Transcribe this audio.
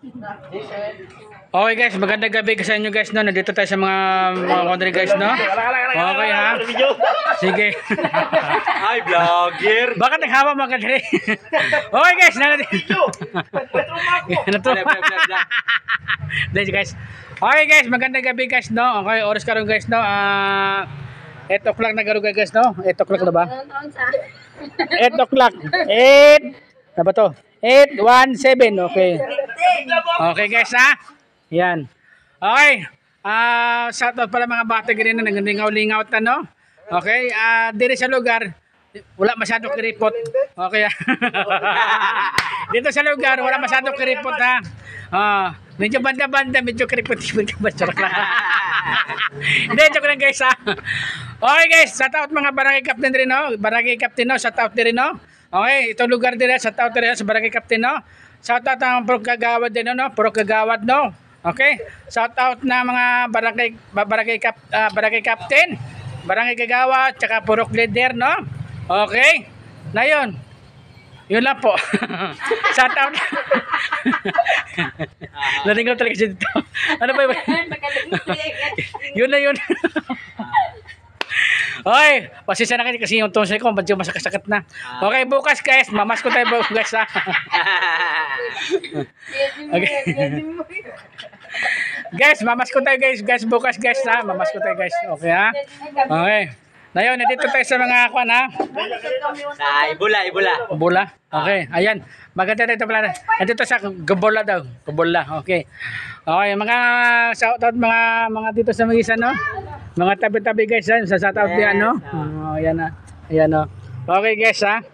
Okay guys, magandang gabi sa inyo guys, no. Nandito tayo sa mga country guys, no. Okay ha. Sige. Ay, vlogger. Bakit naghawa mga kadre? Okay guys, guys. Okay guys, magandang gabi guys, no. Okay, oras karon guys, no. 8 o'clock na garugay guys, no. 8 o'clock na ba? 8 o'clock. 8. Ano ba to? 8:17. Okay. Okay guys, ha. Yan. Okay. Shout out pala mga bata ganyan na naglingaw-lingaw no. Okay. Dito sa lugar wala masyadong kiripot. Okay. Dito sa lugar wala masyadong kiripot ha. Medyo banda-banda, medyo kiripot-kiripot ba lang. Hindi, joke lang guys ha. Okay guys, shout out mga barangay captain rin no. Barangay captain no, shout out din no. Okay, itong lugar din shout out din sa barangay captain no. Shout out ang Purok Kagawad din no, Purok Kagawad no. Okay? Shout out na mga barangay captain, barangay Kagawad, tsaka Purok leader no. Okay? Na yun. Yun lang po. Shout out. Nalingaw talaga siya dito. Ano ba yun? Yun na yun. Okay, pasensya na kayo kasi yung tonsil ko medyo masakit na. Okay, bukas guys, mamas ko tayo bukas ha. Okay. Guys, mamas ko tayo guys, bukas guys ha, mamas ko tayo guys. Okay ha. Okay. Ngayon, nandito tayo sa mga kwan ha. Ibola. Okay, ayan. Maganda dito pala. Nandito sa Gabola daw. Gabola, okay. Okay, mga shoutout mga dito sa Magisan no. Mga tabi-tabi guys, sa shoutout diyan no. Ayan na. Ayan no. Okay guys ha.